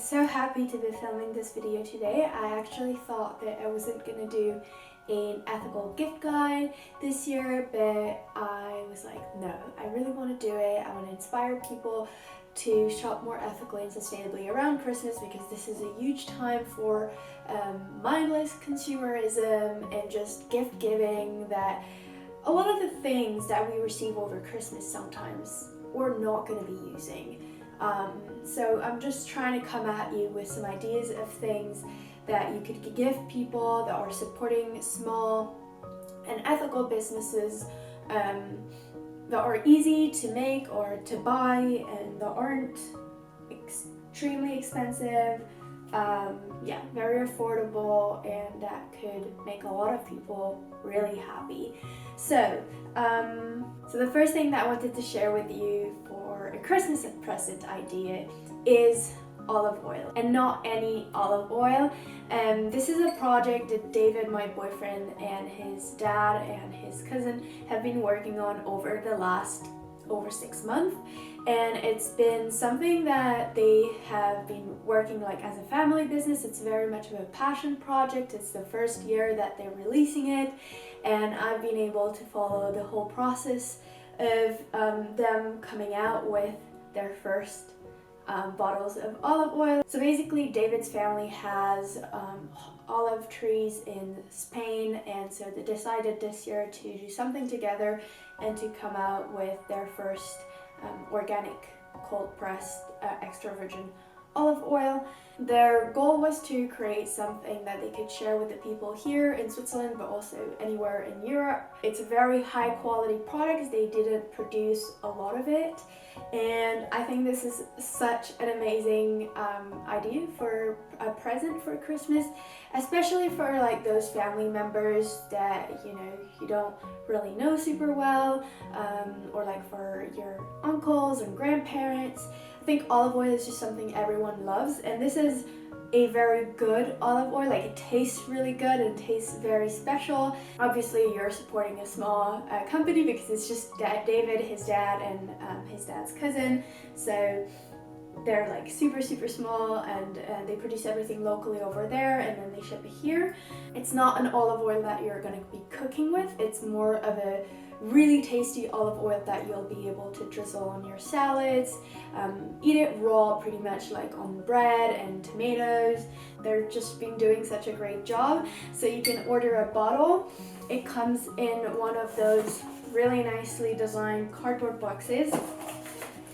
so happy to be filming this video today. I actually thought that I wasn't gonna do an ethical gift guide this year, but I was like, no, I really want to do it. I want to inspire people to shop more ethically and sustainably around Christmas, because this is a huge time for mindless consumerism and just gift giving, that a lot of the things that we receive over Christmas sometimes we're not going to be using. So I'm just trying to come at you with some ideas of things that you could give people that are supporting small and ethical businesses that are easy to make or to buy and that aren't extremely expensive, very affordable, and that could make a lot of people really happy. So the first thing that I wanted to share with you for a Christmas present idea is olive oil, and not any olive oil. This is a project that David, my boyfriend, and his dad and his cousin have been working on over the last over 6 months, and it's been something that they have been working like as a family business. It's very much of a passion project. It's the first year that they're releasing it, and I've been able to follow the whole process of them coming out with their first bottles of olive oil. So basically, David's family has olive trees in Spain, and so they decided this year to do something together and to come out with their first organic cold pressed extra virgin olive oil. Their goal was to create something that they could share with the people here in Switzerland, but also anywhere in Europe. It's a very high quality product. They didn't produce a lot of it, and I think this is such an amazing idea for a present for Christmas, especially for like those family members that you don't really know super well, or like for your uncles and grandparents. I think olive oil is just something everyone loves, and this is a very good olive oil. Like, it tastes really good and tastes very special. Obviously, you're supporting a small company because it's just David, his dad, and his dad's cousin. So they're like super small, and they produce everything locally over there, and then they ship it here. It's not an olive oil that you're going to be cooking with. It's more of a really tasty olive oil that you'll be able to drizzle on your salads, eat it raw pretty much, like on bread and tomatoes. They're just been doing such a great job. So you can order a bottle. It comes in one of those really nicely designed cardboard boxes,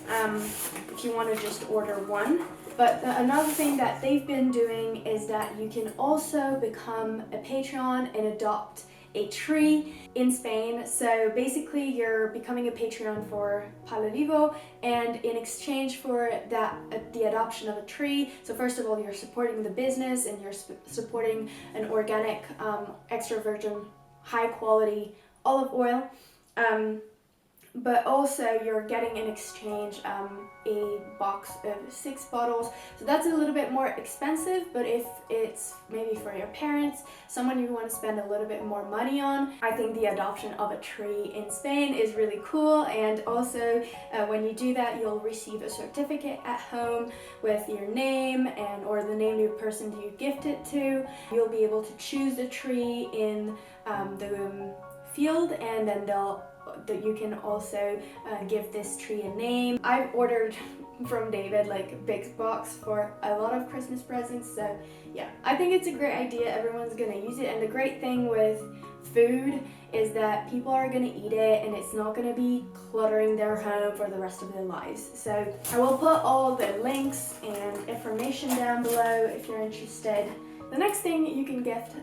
if you want to just order one. But another thing that they've been doing is that you can also become a Patreon and adopt a tree in Spain. So basically, you're becoming a Patreon for Palo Vivo, and in exchange for that, the adoption of a tree. So first of all, you're supporting the business, and you're supporting an organic, extra virgin, high quality olive oil. But also you're getting in exchange a box of 6 bottles. So that's a little bit more expensive, but if it's maybe for your parents, someone you want to spend a little bit more money on, I think the adoption of a tree in Spain is really cool. And also when you do that, you'll receive a certificate at home with your name and or the name of the person you gift it to. You'll be able to choose the tree in the field, and then that you can also give this tree a name. I've ordered from David like a big box for a lot of Christmas presents, so yeah, I think it's a great idea. Everyone's gonna use it, and the great thing with food is that people are gonna eat it, and it's not gonna be cluttering their home for the rest of their lives. So I will put all the links and information down below if you're interested. The next thing you can gift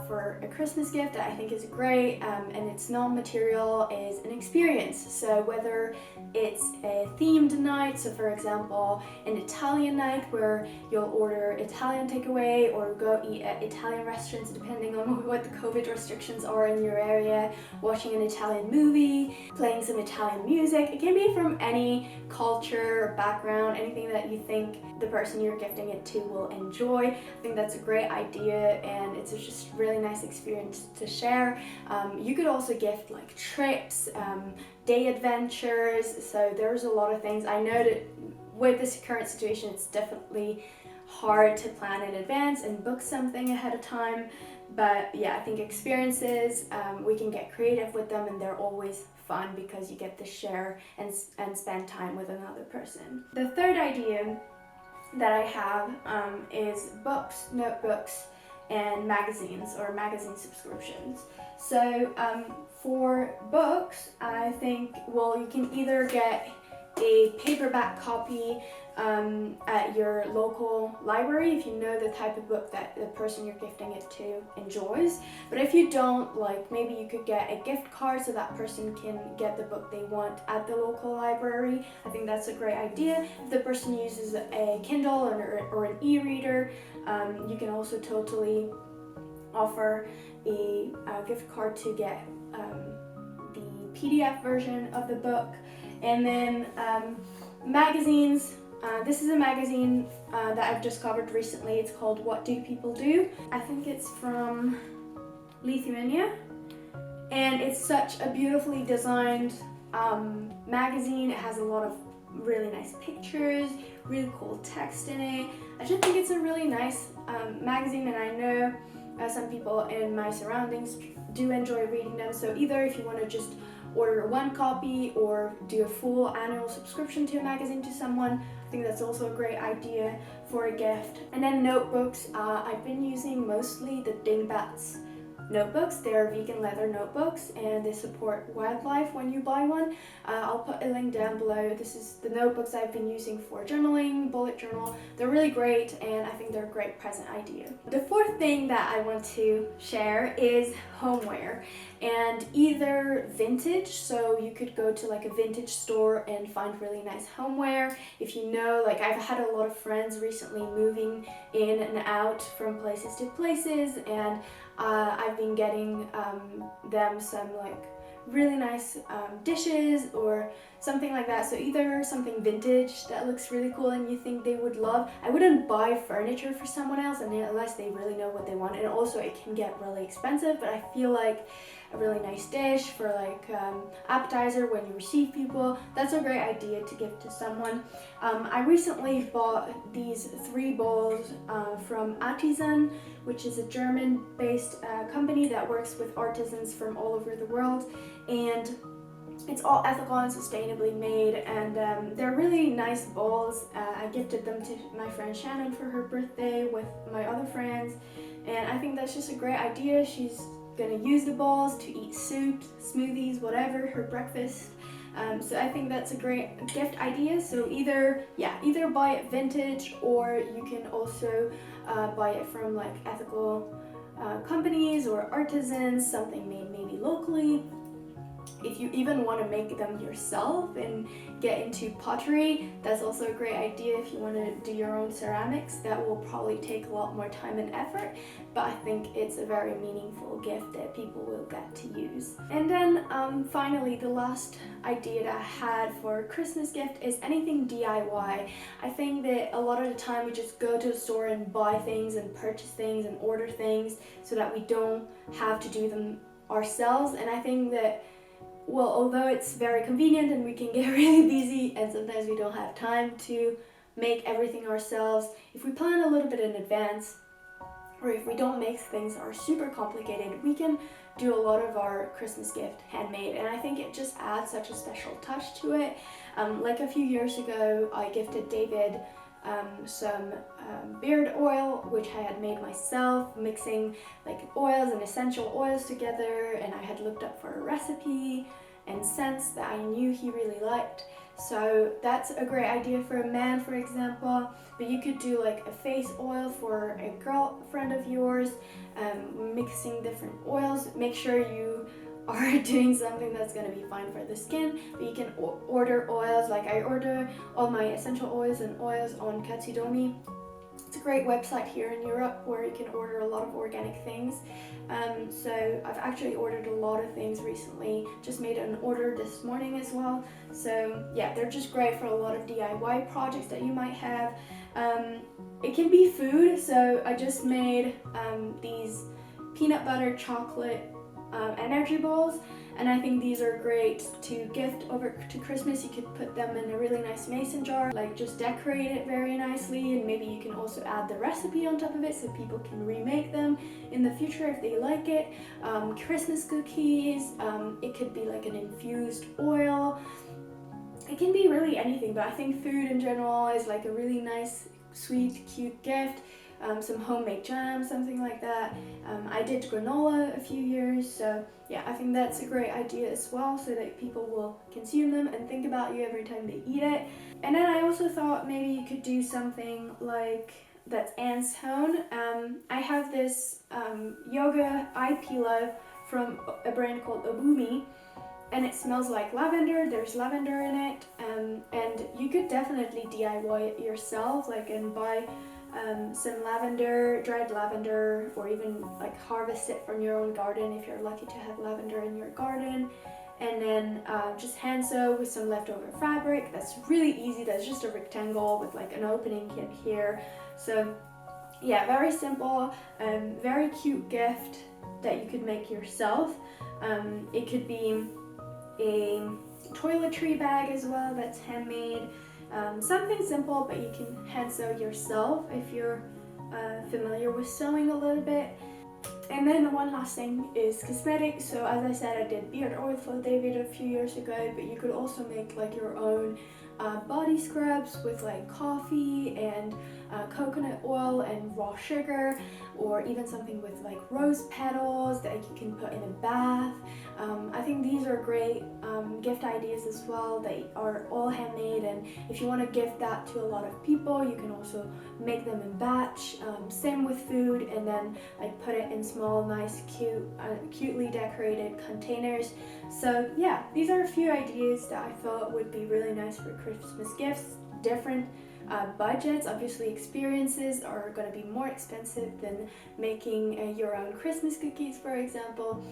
for a Christmas gift that I think is great, and it's non-material, is an experience. So whether it's a themed night, so for example an Italian night where you'll order Italian takeaway or go eat at Italian restaurants depending on what the COVID restrictions are in your area, watching an Italian movie, playing some Italian music. It can be from any culture or background, anything that you think the person you're gifting it to will enjoy. I think that's a great idea, and it's just really nice experience to share. You could also gift like trips, day adventures, so there's a lot of things. I know that with this current situation, it's definitely hard to plan in advance and book something ahead of time. But yeah, I think experiences, we can get creative with them, and they're always fun because you get to share and spend time with another person. The third idea that I have is books, notebooks, and magazines or magazine subscriptions. So for books, I think, well, you can either get a paperback copy at your local library if you know the type of book that the person you're gifting it to enjoys. But if you don't, like, maybe you could get a gift card so that person can get the book they want at the local library. I think that's a great idea. If the person uses a Kindle or an e-reader, you can also totally offer a gift card to get the PDF version of the book. And then magazines. This is a magazine that I've discovered recently. It's called What Do People Do? I think it's from Lithuania. And it's such a beautifully designed magazine. It has a lot of really nice pictures, really cool text in it. I just think it's a really nice magazine, and I know some people in my surroundings do enjoy reading them. So either if you want to just order one copy or do a full annual subscription to a magazine to someone, I think that's also a great idea for a gift. And then notebooks, I've been using mostly the Dingbats notebooks. They're vegan leather notebooks and they support wildlife when you buy one. I'll put a link down below. This is the notebooks I've been using for journaling, bullet journal. They're really great, and I think they're a great present idea. The fourth thing that I want to share is homeware, and either vintage, so you could go to like a vintage store and find really nice homeware. If you know, like, I've had a lot of friends recently moving in and out from places to places, and I've been getting them some like really nice dishes or something like that. So either something vintage that looks really cool and you think they would love. I wouldn't buy furniture for someone else unless they really know what they want, and also it can get really expensive, but I feel like a really nice dish for like appetizer when you receive people, that's a great idea to give to someone. I recently bought these 3 bowls from Artisan, which is a German-based company that works with artisans from all over the world, and it's all ethical and sustainably made, and they're really nice bowls. I gifted them to my friend Shannon for her birthday with my other friends, and I think that's just a great idea. She's gonna use the bowls to eat soups, smoothies, whatever, her breakfast. So I think that's a great gift idea. So either buy it vintage, or you can also buy it from like ethical companies or artisans, something made maybe locally. If you even want to make them yourself and get into pottery, that's also a great idea. If you want to do your own ceramics, that will probably take a lot more time and effort, but I think it's a very meaningful gift that people will get to use. And then finally, the last idea that I had for a Christmas gift is anything DIY. I think that a lot of the time we just go to the store and buy things and purchase things and order things so that we don't have to do them ourselves, and I think that, well, although it's very convenient and we can get really busy and sometimes we don't have time to make everything ourselves, if we plan a little bit in advance, or if we don't make things that are super complicated, we can do a lot of our Christmas gift handmade, and I think it just adds such a special touch to it. Like a few years ago, I gifted David some beard oil, which I had made myself, mixing like oils and essential oils together, and I had looked up for a recipe and scents that I knew he really liked. So that's a great idea for a man, for example, but you could do like a face oil for a girlfriend of yours, mixing different oils. Make sure you are doing something that's going to be fine for the skin, but you can order oils. Like I order all my essential oils and oils on Katsudomi. It's a great website here in Europe where you can order a lot of organic things. So I've actually ordered a lot of things recently, just made an order this morning as well. So yeah, they're just great for a lot of DIY projects that you might have. It can be food, so I just made these peanut butter chocolate energy balls, and I think these are great to gift over to Christmas. You could put them in a really nice mason jar, like just decorate it very nicely, and maybe you can also add the recipe on top of it so people can remake them in the future if they like it. Christmas cookies, it could be like an infused oil. It can be really anything, but I think food in general is like a really nice, sweet, cute gift. Some homemade jam, something like that. I did granola a few years, so yeah, I think that's a great idea as well, so that people will consume them and think about you every time they eat it. And then I also thought maybe you could do something like that's hand sewn. I have this yoga eye peeler from a brand called Obumi, and it smells like lavender. There's lavender in it, and you could definitely DIY it yourself, like, and buy some lavender, dried lavender, or even like harvest it from your own garden if you're lucky to have lavender in your garden, and then just hand sew with some leftover fabric. That's really easy. That's just a rectangle with like an opening here. So yeah, very simple, very cute gift that you could make yourself. It could be a toiletry bag as well that's handmade. Something simple, but you can hand sew yourself if you're familiar with sewing a little bit. And then the one last thing is cosmetics. So as I said, I did beard oil for David a few years ago, but you could also make like your own body scrubs with like coffee and coconut oil and raw sugar, or even something with like rose petals that you can put in a bath. I think these are great gift ideas as well. They are all handmade, and if you want to gift that to a lot of people, you can also make them in batch. Same with food, and then like put it in small, nice, cutely decorated containers. So yeah, these are a few ideas that I thought would be really nice for Christmas gifts. Different budgets. Obviously, experiences are going to be more expensive than making your own Christmas cookies, for example.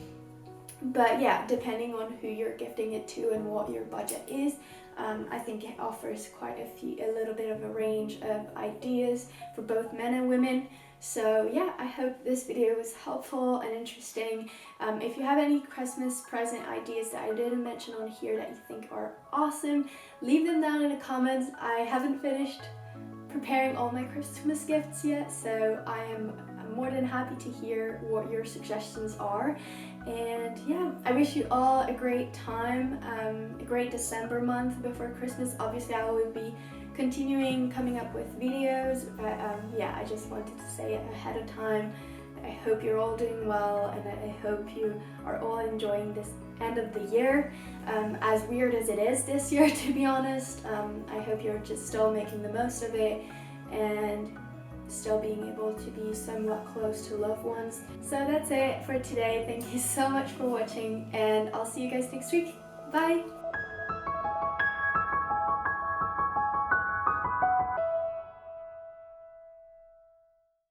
But yeah, depending on who you're gifting it to and what your budget is, I think it offers quite a little bit of a range of ideas for both men and women. So yeah, I hope this video was helpful and interesting. If you have any Christmas present ideas that I didn't mention on here that you think are awesome, leave them down in the comments. I haven't finished preparing all my Christmas gifts yet, so I'm more than happy to hear what your suggestions are. And yeah, I wish you all a great time, a great December month before Christmas. Obviously, I will be continuing coming up with videos, but yeah, I just wanted to say it ahead of time. I hope you're all doing well, and I hope you are all enjoying this end of the year, as weird as it is this year, to be honest. I hope you're just still making the most of it and still being able to be somewhat close to loved ones. So that's it for today. Thank you so much for watching, and I'll see you guys next week. Bye!